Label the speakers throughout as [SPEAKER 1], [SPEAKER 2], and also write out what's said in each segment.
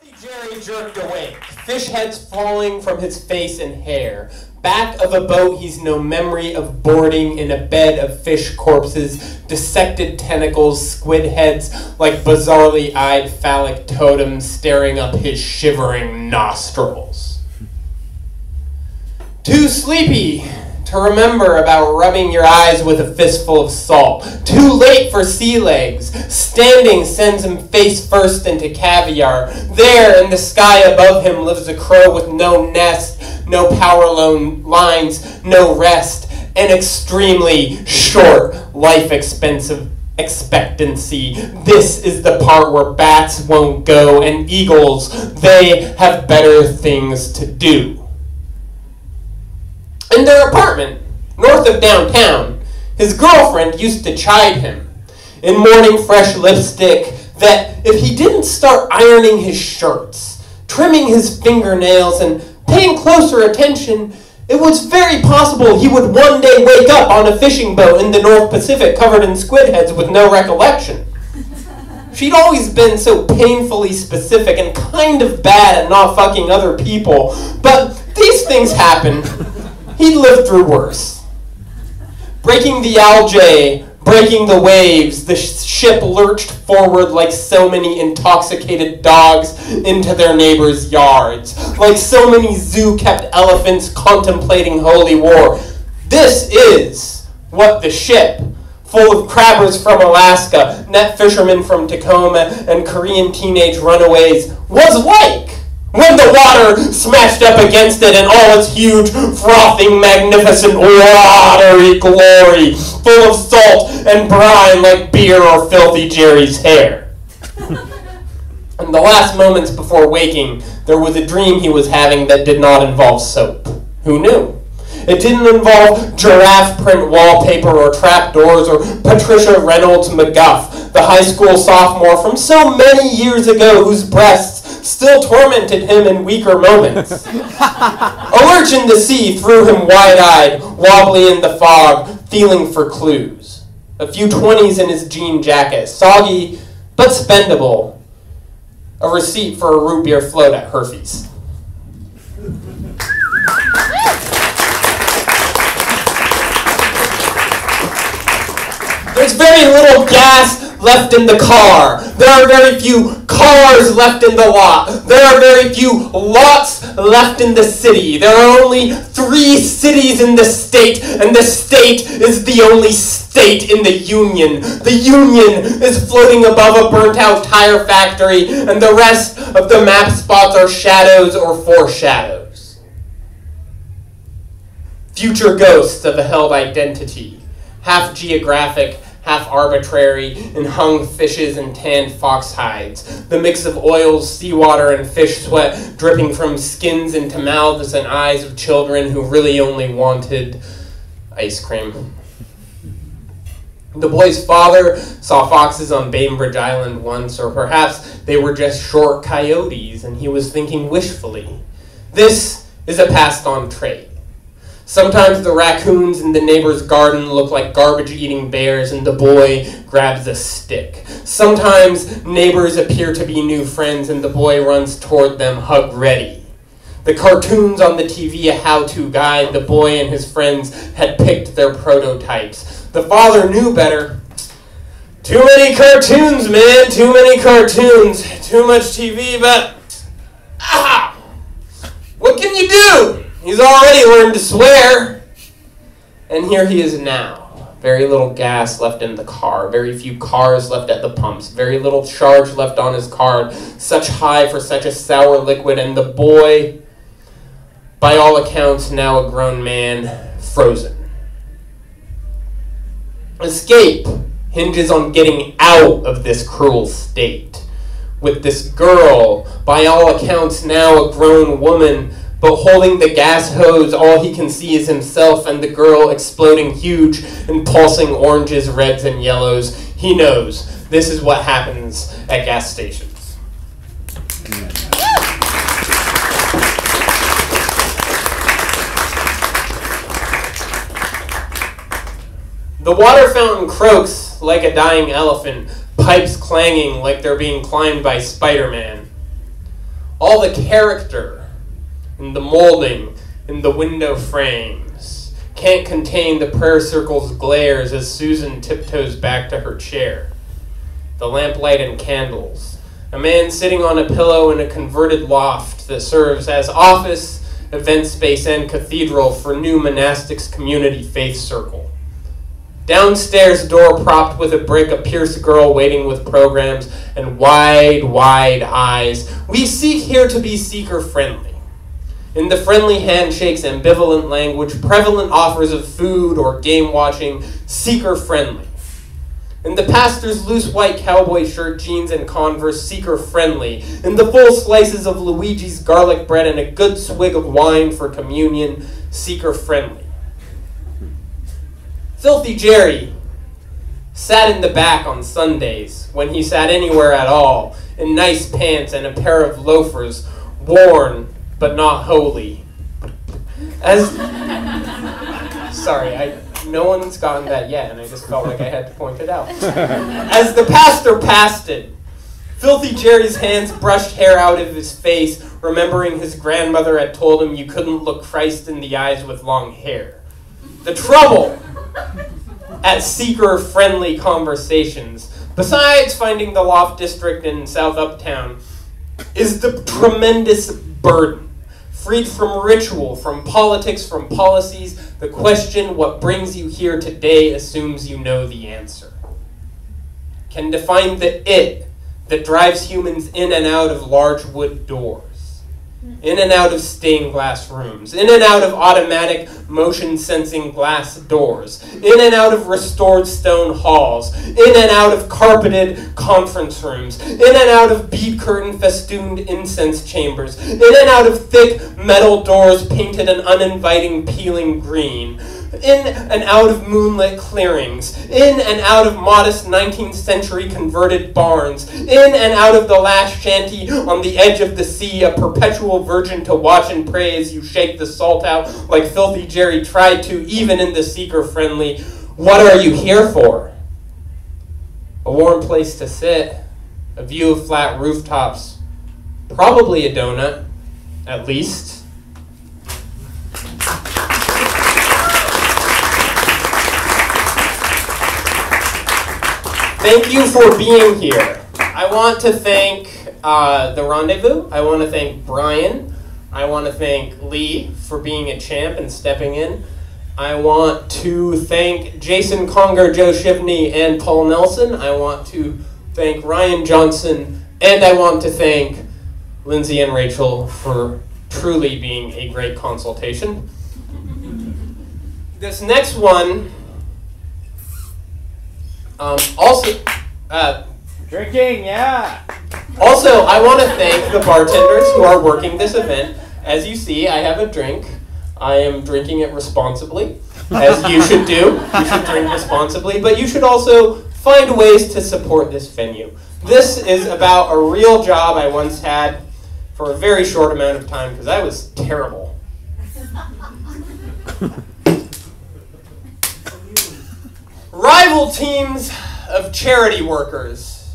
[SPEAKER 1] Jerry jerked awake, fish heads falling from his face and hair. Back of a boat he's no memory of boarding in a bed of fish corpses, dissected tentacles, squid heads like bizarrely eyed phallic totems staring up his shivering nostrils. Too sleepy to remember about rubbing your eyes with a fistful of salt. Too late for sea legs. Standing sends him face first into caviar. There in the sky above him lives a crow with no nest, no power lines, no rest, and extremely short life expectancy. This is the part where bats won't go, and eagles, they have better things to do. In their apartment, north of downtown, his girlfriend used to chide him, in morning fresh lipstick, that if he didn't start ironing his shirts, trimming his fingernails, and paying closer attention, it was very possible he would one day wake up on a fishing boat in the North Pacific covered in squid heads with no recollection. She'd always been so painfully specific and kind of bad at not fucking other people, but these things happen. He'd lived through worse. Breaking the algae, breaking the waves, the ship lurched forward like so many intoxicated dogs into their neighbors' yards, like so many zoo-kept elephants contemplating holy war. This is what the ship, full of crabbers from Alaska, net fishermen from Tacoma, and Korean teenage runaways, was like when the water smashed up against it in all its huge, frothing, magnificent, watery glory, full of salt and brine like beer or filthy Jerry's hair. In the last moments before waking, there was a dream he was having that did not involve soap. Who knew? It didn't involve giraffe print wallpaper or trapdoors or Patricia Reynolds McGuff, the high school sophomore from so many years ago whose breasts still tormented him in weaker moments. A lurch in the sea threw him wide-eyed, wobbly in the fog, feeling for clues. A few 20s in his jean jacket, soggy but spendable. A receipt for a root beer float at Herfy's. There's very little gas left in the car. There are very few cars left in the lot. There are very few lots left in the city. There are only 3 cities in the state, and the state is the only state in the Union. The Union is floating above a burnt-out tire factory, and the rest of the map spots are shadows or foreshadows. Future ghosts of a held identity, half geographic, half arbitrary, and hung fishes and tanned fox hides. The mix of oils, seawater, and fish sweat dripping from skins into mouths and eyes of children who really only wanted ice cream. The boy's father saw foxes on Bainbridge Island once, or perhaps they were just short coyotes, and he was thinking wishfully. This is a passed-on trait. Sometimes the raccoons in the neighbor's garden look like garbage-eating bears and the boy grabs a stick. Sometimes neighbors appear to be new friends and the boy runs toward them, hug ready. The cartoons on the TV, a how-to guide, the boy and his friends had picked their prototypes. The father knew better. Too many cartoons, man, too many cartoons. Too much TV, but... what can you do? He's already learned to swear. And here he is now. Very little gas left in the car. Very few cars left at the pumps. Very little charge left on his card. Such high for such a sour liquid. And the boy, by all accounts, now a grown man, frozen. Escape hinges on getting out of this cruel state. With this girl, by all accounts, now a grown woman, but holding the gas hose, all he can see is himself and the girl exploding huge and pulsing oranges, reds, and yellows. He knows this is what happens at gas stations. The water fountain croaks like a dying elephant, pipes clanging like they're being climbed by Spider-Man. all the character in the molding in the window frames can't contain the prayer circle's glares as Susan tiptoes back to her chair. The lamplight and candles. A man sitting on a pillow in a converted loft that serves as office, event space, and cathedral for New Monastics Community Faith Circle. Downstairs door propped with a brick, a pierced girl waiting with programs and wide, wide eyes. We seek here to be seeker-friendly. In the friendly handshakes, ambivalent language, prevalent offers of food or game watching, seeker-friendly. In the pastor's loose white cowboy shirt, jeans, and Converse, seeker-friendly. In the full slices of Luigi's garlic bread and a good swig of wine for communion, seeker-friendly. Filthy Jerry sat in the back on Sundays, when he sat anywhere at all, in nice pants and a pair of loafers, worn but not holy. No one's gotten that yet, and I just felt like I had to point it out. As the pastor passed it, Filthy Jerry's hands brushed hair out of his face, remembering his grandmother had told him you couldn't look Christ in the eyes with long hair. The trouble at seeker-friendly conversations, besides finding the loft district in South Uptown, is the tremendous burden. Freed from ritual, from politics, from policies, the question, what brings you here today, assumes you know the answer. Can define the it that drives humans in and out of large wood doors, in and out of stained glass rooms, in and out of automatic motion-sensing glass doors, in and out of restored stone halls, in and out of carpeted conference rooms, in and out of bead curtain-festooned incense chambers, in and out of thick metal doors painted an uninviting peeling green, in and out of moonlit clearings, in and out of modest 19th century converted barns, in and out of the last shanty on the edge of the sea, a perpetual virgin to watch and pray as you shake the salt out like Filthy Jerry tried to, even in the seeker-friendly. What are you here for? A warm place to sit, a view of flat rooftops, probably a donut, at least. Thank you for being here. I want to thank the Rendezvous. I want to thank Brian. I want to thank Lee for being a champ and stepping in. I want to thank Jason Conger, Joe Shivney, and Paul Nelson. I want to thank Ryan Johnson. And I want to thank Lindsay and Rachel for truly being a great consultation. This next one...
[SPEAKER 2] Drinking, yeah.
[SPEAKER 1] Also, I want to thank the bartenders who are working this event. As you see, I have a drink. I am drinking it responsibly, as you should do. You should drink responsibly, but you should also find ways to support this venue. This is about a real job I once had for a very short amount of time because I was terrible. Rival teams of charity workers,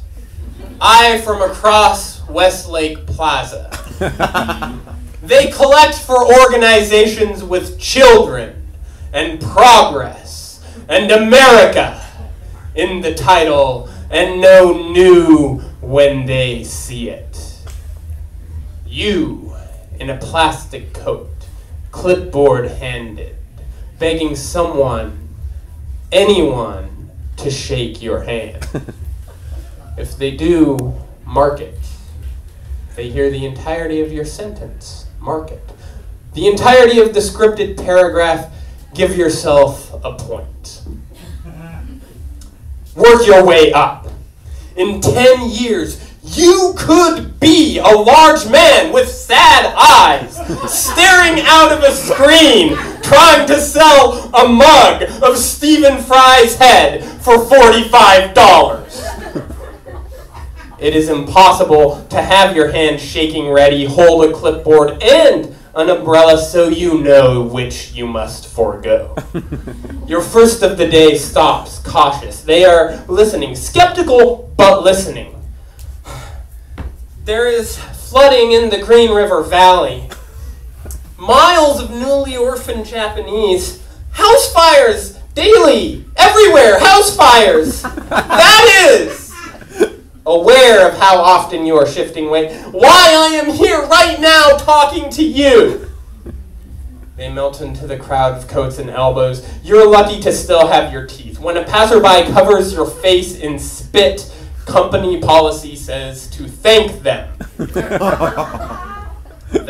[SPEAKER 1] I from across Westlake Plaza. They collect for organizations with children and progress and America in the title and know new when they see it. You in a plastic coat, clipboard handed, begging someone, anyone, to shake your hand. If they do, mark it. If they hear the entirety of your sentence, mark it. The entirety of the scripted paragraph, give yourself a point. Work your way up. In 10 years, you could be a large man with sad eyes, staring out of a screen, trying to sell a mug of Stephen Fry's head for $45. It is impossible to have your hand shaking ready, hold a clipboard and an umbrella so you know which you must forego. Your first of the day stops, cautious. They are listening, skeptical but listening. There is flooding in the Green River Valley. Miles of newly orphaned Japanese. House fires daily, everywhere, house fires. That is, aware of how often you are shifting weight, why I am here right now talking to you. They melt into the crowd of coats and elbows. You're lucky to still have your teeth. When a passerby covers your face in spit, company policy says to thank them. The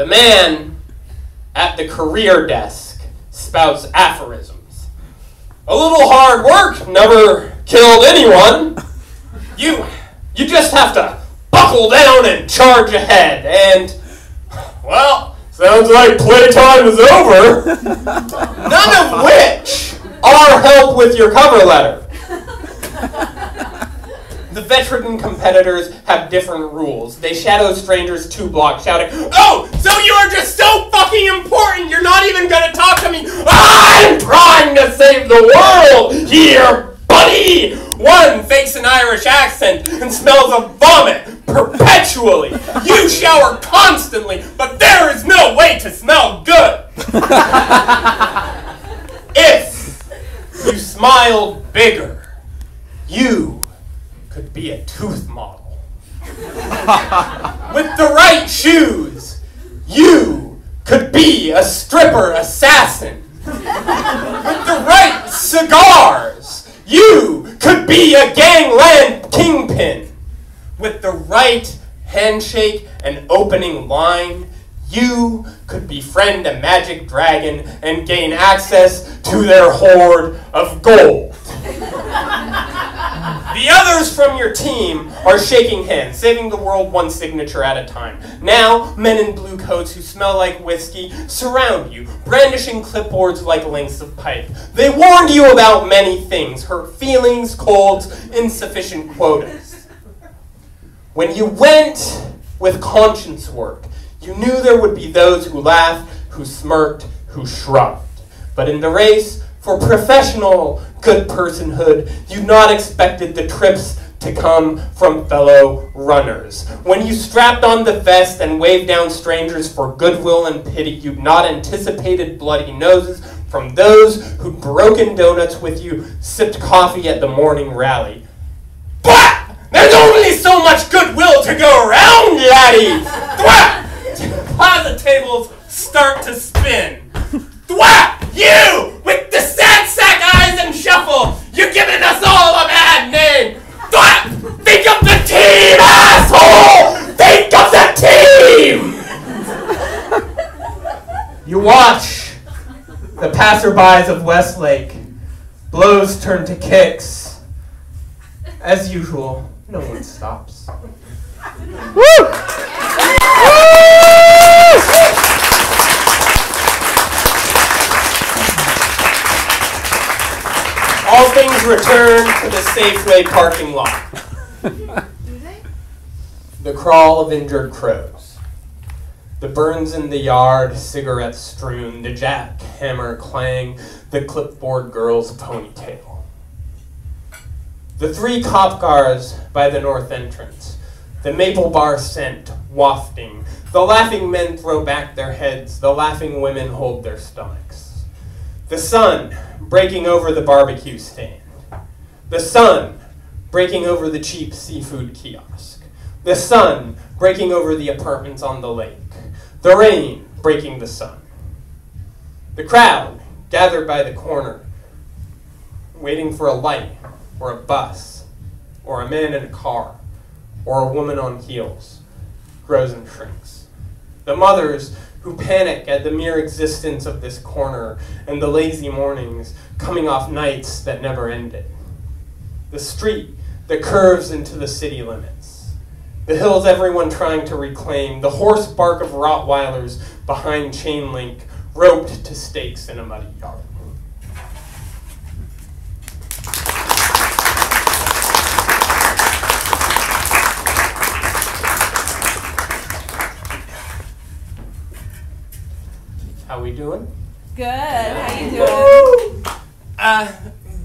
[SPEAKER 1] man at the career desk spouts aphorisms. A little hard work never killed anyone. You just have to buckle down and charge ahead. And, well, sounds like playtime is over. None of which are help with your cover letter. The veteran competitors have different rules. They shadow strangers 2 blocks shouting, "Oh, so you are just so fucking important, you're not even gonna talk to me? I'm trying to save the world here, buddy!" One fakes an Irish accent and smells of vomit perpetually. You shower constantly, but there is no way to smell good. If you smiled bigger, you could be a tooth model. With the right shoes, you could be a stripper assassin. With the right cigars, you could be a gangland kingpin. With the right handshake and opening line, you could befriend a magic dragon and gain access to their hoard of gold. The others from your team are shaking hands, saving the world one signature at a time. Now, men in blue coats who smell like whiskey surround you, brandishing clipboards like lengths of pipe. They warned you about many things: hurt feelings, colds, insufficient quotas. When you went with conscience work, you knew there would be those who laughed, who smirked, who shrugged. But in the race for professional good personhood, you not expected the trips to come from fellow runners. When you strapped on the vest and waved down strangers for goodwill and pity, you'd not anticipated bloody noses from those who'd broken donuts with you, sipped coffee at the morning rally. But there's only so much goodwill to go around, laddie! Deposit tables start to spin. Thwap! You! With the sad sack eyes and shuffle! You're giving us all a bad name! Thwap! Think of the team, asshole! Think of the team! You watch the passerbys of Westlake. Blows turn to kicks. As usual, no one stops. Woo! All things return to the Safeway parking lot. The crawl of injured crows. The burns in the yard, cigarettes strewn, the jackhammer clang, the clipboard girl's ponytail. The 3 cop cars by the north entrance. The maple bar scent wafting. The laughing men throw back their heads. The laughing women hold their stomachs. The sun breaking over the barbecue stand. The sun breaking over the cheap seafood kiosk. The sun breaking over the apartments on the lake. The rain breaking the sun. The crowd gathered by the corner, waiting for a light, or a bus, or a man in a car, or a woman on heels, grows and shrinks. The mothers who panic at the mere existence of this corner and the lazy mornings coming off nights that never ended. The street that curves into the city limits. The hills everyone trying to reclaim. The hoarse bark of Rottweilers behind chain link, roped to stakes in a muddy yard. How we doing?
[SPEAKER 3] Good. How you doing?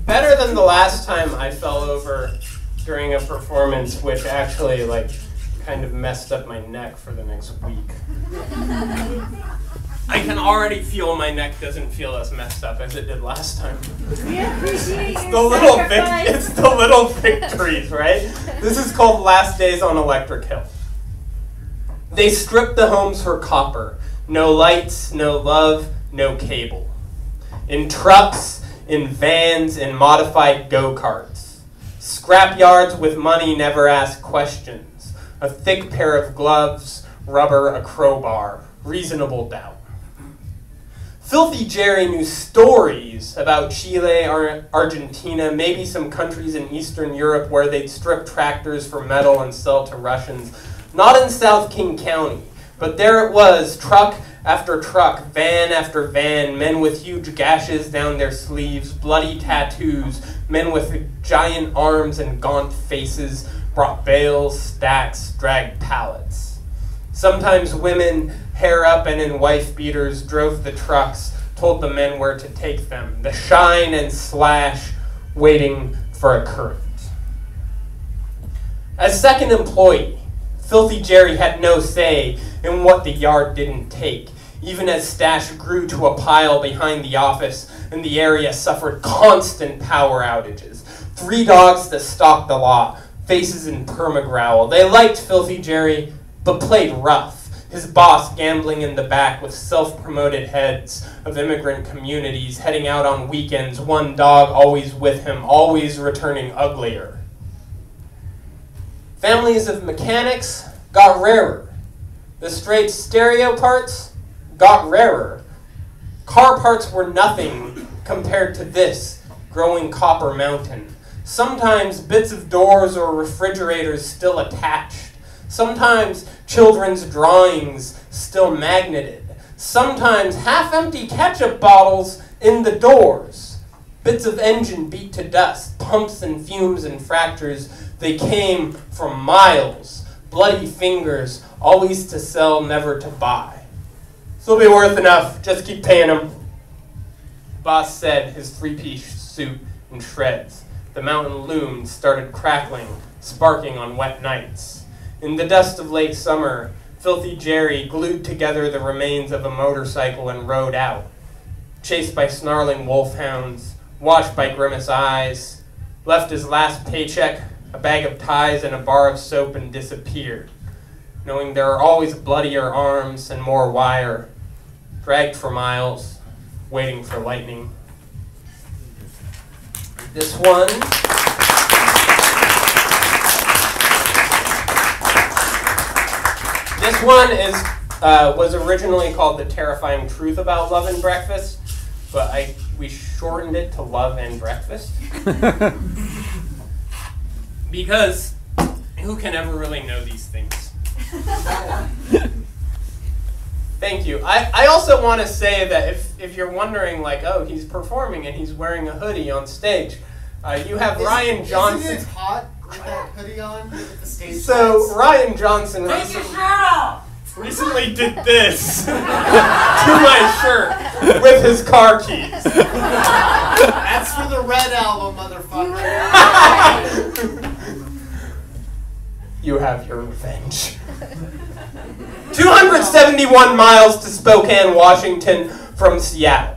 [SPEAKER 1] Better than the last time I fell over during a performance, which actually kind of messed up my neck for the next week. I can already feel my neck doesn't feel as messed up as it did last time.
[SPEAKER 3] We appreciate
[SPEAKER 1] It's
[SPEAKER 3] your
[SPEAKER 1] it's the little victories, right? This is called Last Days on Electric Hill. They stripped the homes for copper. No lights, no love, no cable. In trucks, in vans, in modified go-karts. Scrap yards with money never ask questions. A thick pair of gloves, rubber, a crowbar. Reasonable doubt. Filthy Jerry knew stories about Chile, Argentina, maybe some countries in Eastern Europe where they'd strip tractors for metal and sell to Russians. Not in South King County, but there it was, truck after truck, van after van, men with huge gashes down their sleeves, bloody tattoos, men with giant arms and gaunt faces brought bales, stacks, dragged pallets. Sometimes women, hair up and in wife beaters, drove the trucks, told the men where to take them, the shine and slash waiting for a current. As second employee, Filthy Jerry had no say in what the yard didn't take, even as stash grew to a pile behind the office and the area suffered constant power outages. 3 dogs that stalked the lot, faces in perma-growl. They liked Filthy Jerry, but played rough. His boss gambling in the back with self-promoted heads of immigrant communities heading out on weekends, one dog always with him, always returning uglier. Families of mechanics got rarer. The straight stereo parts got rarer. Car parts were nothing compared to this growing copper mountain. Sometimes bits of doors or refrigerators still attached. Sometimes children's drawings still magneted. Sometimes half-empty ketchup bottles in the doors. Bits of engine beat to dust, pumps and fumes and fractures. They came from miles, bloody fingers, always to sell, never to buy. This'll be worth enough, just keep paying them. Boss said, his 3-piece suit in shreds. The mountain loomed, started crackling, sparking on wet nights. In the dust of late summer, Filthy Jerry glued together the remains of a motorcycle and rode out. Chased by snarling wolfhounds, watched by grimace eyes, left his last paycheck, a bag of ties and a bar of soap and disappeared, knowing there are always bloodier arms and more wire, dragged for miles, waiting for lightning. This one was originally called The Terrifying Truth About Love and Breakfast, but we shortened it to Love and Breakfast. Because who can ever really know these things? Thank you. I also want to say that if you're wondering, like, oh, he's performing and he's wearing a hoodie on stage, you have Ryan Johnson.
[SPEAKER 4] Isn't it hot with that hoodie on with the stage
[SPEAKER 1] So
[SPEAKER 4] lights?
[SPEAKER 1] Ryan Johnson recently did this to my shirt with his car keys.
[SPEAKER 4] That's for the Red Album, motherfucker.
[SPEAKER 1] You have your revenge. 271 miles to Spokane, Washington from Seattle.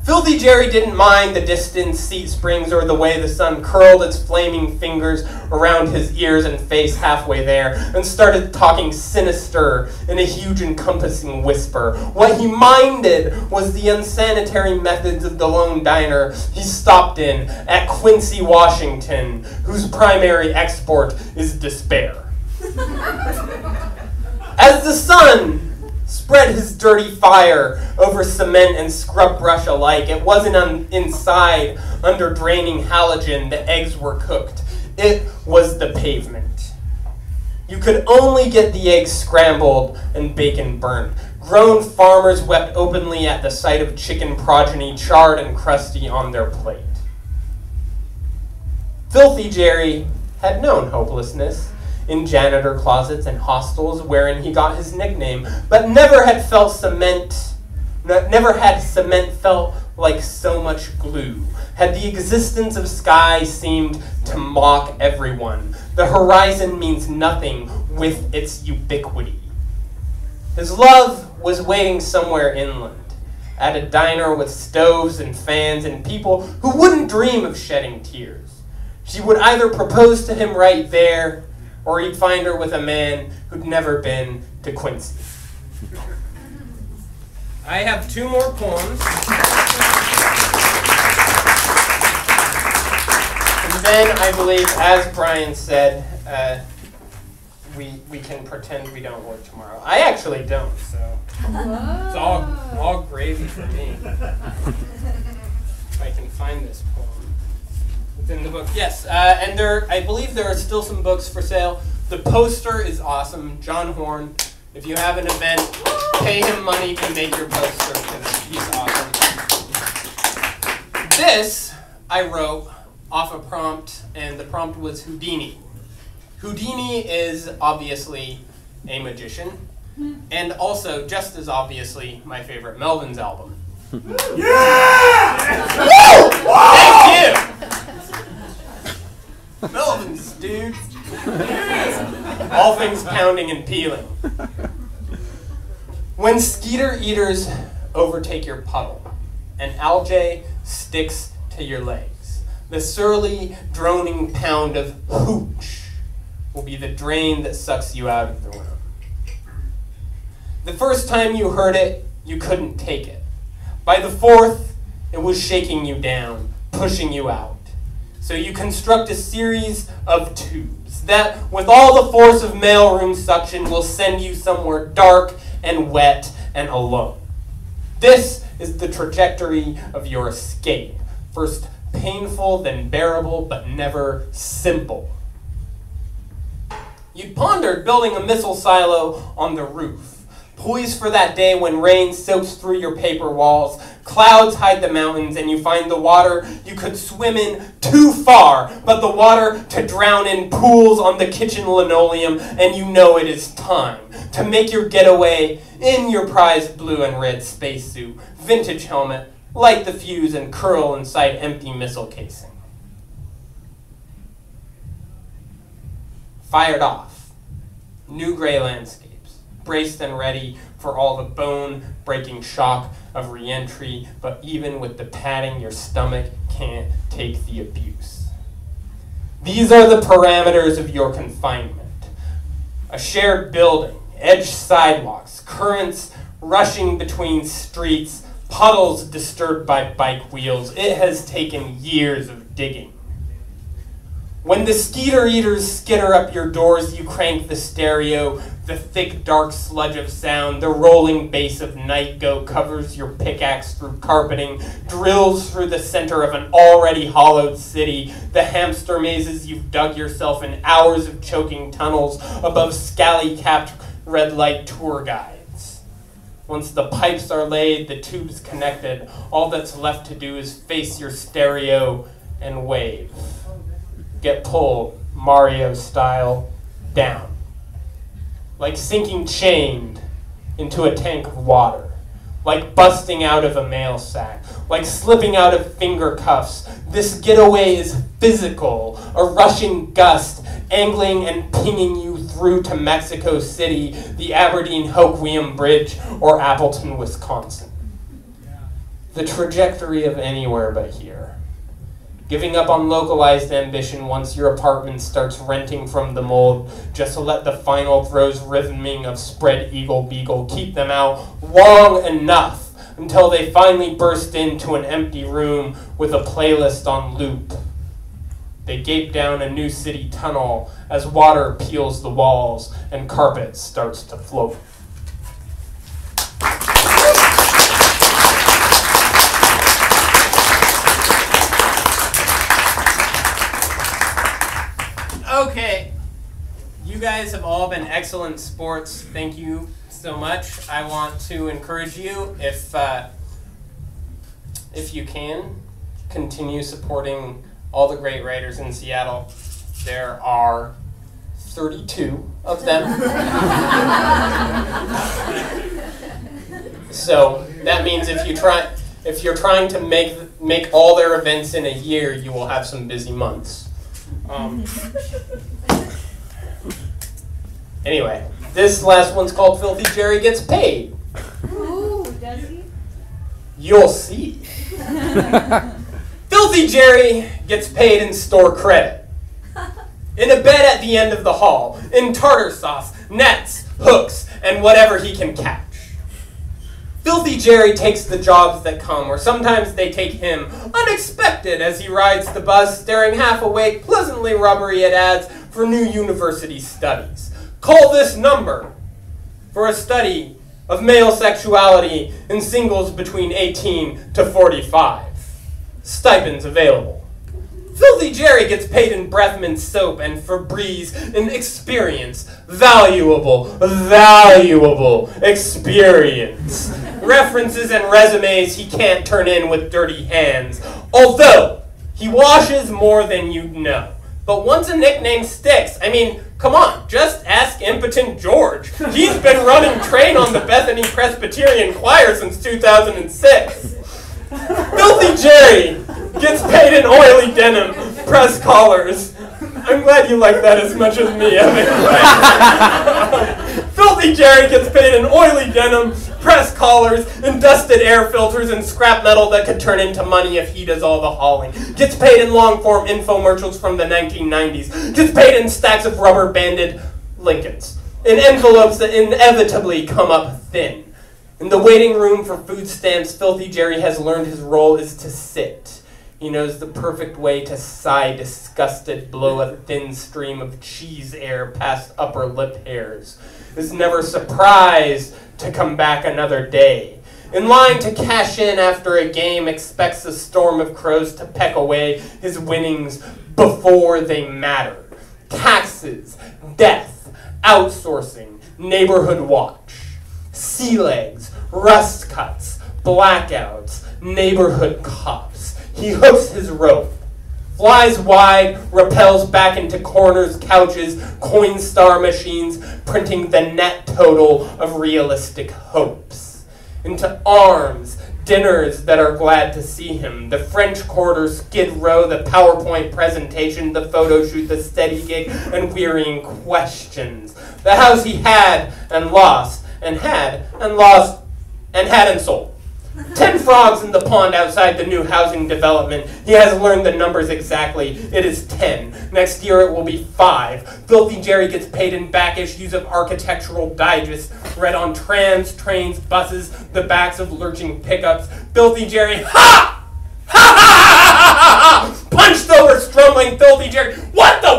[SPEAKER 1] Filthy Jerry didn't mind the distance, seat springs, or the way the sun curled its flaming fingers around his ears and face halfway there, and started talking sinister in a huge encompassing whisper. What he minded was the unsanitary methods of the lone diner he stopped in at Quincy, Washington, whose primary export is despair. As the sun spread his dirty fire over cement and scrub brush alike, it wasn't inside under draining halogen the eggs were cooked. It was the pavement. You could only get the eggs scrambled and bacon burnt. Grown farmers wept openly at the sight of chicken progeny charred and crusty on their plate. Filthy Jerry had known hopelessness in janitor closets and hostels wherein he got his nickname, but never had cement felt like so much glue. Had the existence of sky seemed to mock everyone. The horizon means nothing. with its ubiquity. His love was waiting somewhere inland, at a diner with stoves and fans and people who wouldn't dream of shedding tears. She would either propose to him right there, or he'd find her with a man who'd never been to Quincy. I have 2 more poems. And then I believe, as Brian said, we can pretend we don't work tomorrow. I actually don't, so it's all gravy for me. If I can find this poem within the book. Yes, and I believe there are still some books for sale. The poster is awesome. John Horn. If you have an event, pay him money to make your poster because he's awesome. This I wrote off a prompt, and the prompt was Houdini. Houdini is obviously a magician, and also, just as obviously, my favorite Melvin's album. Yeah! Woo! Thank you! Melvin's, dude. All things pounding and peeling. When skeeter eaters overtake your puddle, and algae sticks to your legs, the surly, droning pound of hooch will be the drain that sucks you out of the room. The first time you heard it, you couldn't take it. By the 4th, it was shaking you down, pushing you out. So you construct a series of tubes that, with all the force of mailroom suction, will send you somewhere dark and wet and alone. This is the trajectory of your escape. First painful, then bearable, but never simple. You pondered building a missile silo on the roof, poised for that day when rain soaks through your paper walls, clouds hide the mountains, and you find the water you could swim in too far, but the water to drown in pools on the kitchen linoleum, and you know it is time to make your getaway in your prized blue and red spacesuit, vintage helmet, light the fuse, and curl inside empty missile casing. Fired off. New gray landscapes, braced and ready for all the bone-breaking shock of re-entry, but even with the padding, your stomach can't take the abuse. These are the parameters of your confinement. A shared building, edged sidewalks, currents rushing between streets, puddles disturbed by bike wheels. It has taken years of digging. When the skeeter eaters skitter up your doors, you crank the stereo. The thick, dark sludge of sound, the rolling bass of night go covers your pickaxe through carpeting, drills through the center of an already hollowed city, the hamster mazes you've dug yourself in hours of choking tunnels above scally-capped red light tour guides. Once the pipes are laid, the tubes connected, all that's left to do is face your stereo and wave. Get pulled, Mario style, down. Like sinking chained into a tank of water. Like busting out of a mail sack. Like slipping out of finger cuffs. This getaway is physical. A rushing gust, angling and pinging you through to Mexico City, the Aberdeen-Hoquiam Bridge, or Appleton, Wisconsin. The trajectory of anywhere but here. Giving up on localized ambition once your apartment starts renting from the mold, just to let the final throws rhythming of spread eagle beagle keep them out long enough until they finally burst into an empty room with a playlist on loop. They gape down a new city tunnel as water peels the walls and carpet starts to float. Okay, you guys have all been excellent sports. Thank you so much. I want to encourage you, if you can, continue supporting all the great writers in Seattle. There are 32 of them. So that means if you're trying to make all their events in a year, you will have some busy months. Anyway, this last one's called Filthy Jerry Gets Paid.
[SPEAKER 3] Ooh, does he?
[SPEAKER 1] You'll see. Filthy Jerry gets paid in store credit. In a bed at the end of the hall, in tartar sauce, nets, hooks, and whatever he can catch. Filthy Jerry takes the jobs that come, or sometimes they take him unexpected as he rides the bus, staring half awake, pleasantly rubbery at ads for new university studies. Call this number for a study of male sexuality in singles between 18 to 45. Stipends available. Filthy Jerry gets paid in Breathman soap and Febreze in experience. Valuable experience. References and resumes he can't turn in with dirty hands. Although, he washes more than you'd know. But once a nickname sticks, I mean, come on, just ask Impotent George. He's been running train on the Bethany Presbyterian Choir since 2006. Filthy Jerry gets paid in oily denim, press collars. I'm glad you like that as much as me, Evan. Filthy Jerry gets paid in oily denim, press collars, and dusted air filters and scrap metal that could turn into money if he does all the hauling. Gets paid in long-form infomercials from the 1990s. Gets paid in stacks of rubber-banded Lincolns. In envelopes that inevitably come up thin. In the waiting room for food stamps, Filthy Jerry has learned his role is to sit. He knows the perfect way to sigh disgusted, blow a thin stream of cheese air past upper lip hairs. Is never surprised to come back another day. In line to cash in after a game, expects a storm of crows to peck away his winnings before they matter. Taxes, death, outsourcing, neighborhood watch. Sea legs, rust cuts, blackouts, neighborhood cops. He hooks his rope, flies wide, rappels back into corners, couches, Coinstar machines, printing the net total of realistic hopes. Into arms, dinners that are glad to see him, the French Quarter, Skid Row, the PowerPoint presentation, the photo shoot, the steady gig, and wearying questions. The house he had and lost, and had and lost, and had and sold. 10 frogs in the pond outside the new housing development. He has learned the numbers exactly. It is 10. Next year it will be 5. Filthy Jerry gets paid in back issues of Architectural Digest, read on trams, trains, buses, the backs of lurching pickups. Filthy Jerry, ha! Ha ha ha ha ha! Punched over, strumbling Filthy Jerry. What the?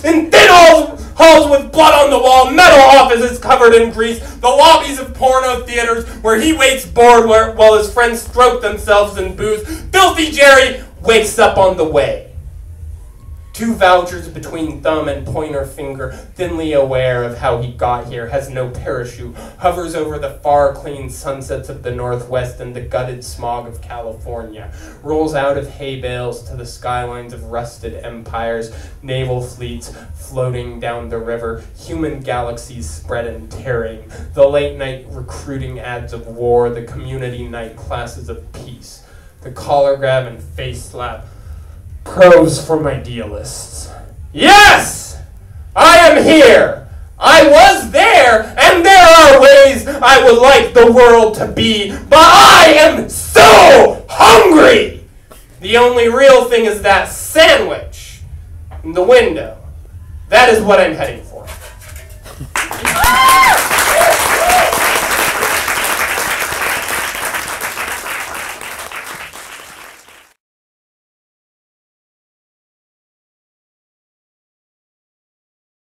[SPEAKER 1] In thin halls with blood on the wall, metal offices covered in grease, the lobbies of porno theaters where he waits bored while his friends stroke themselves in booze. Filthy Jerry wakes up on the way. 2 vouchers between thumb and pointer finger, thinly aware of how he got here, has no parachute, hovers over the far clean sunsets of the Northwest and the gutted smog of California, rolls out of hay bales to the skylines of rusted empires, naval fleets floating down the river, human galaxies spread and tearing, the late-night recruiting ads of war, the community night classes of peace, the collar grab and face slap, Pros from idealists. Yes! I am here! I was there, and there are ways I would like the world to be, but I am so hungry! The only real thing is that sandwich in the window. That is what I'm heading for.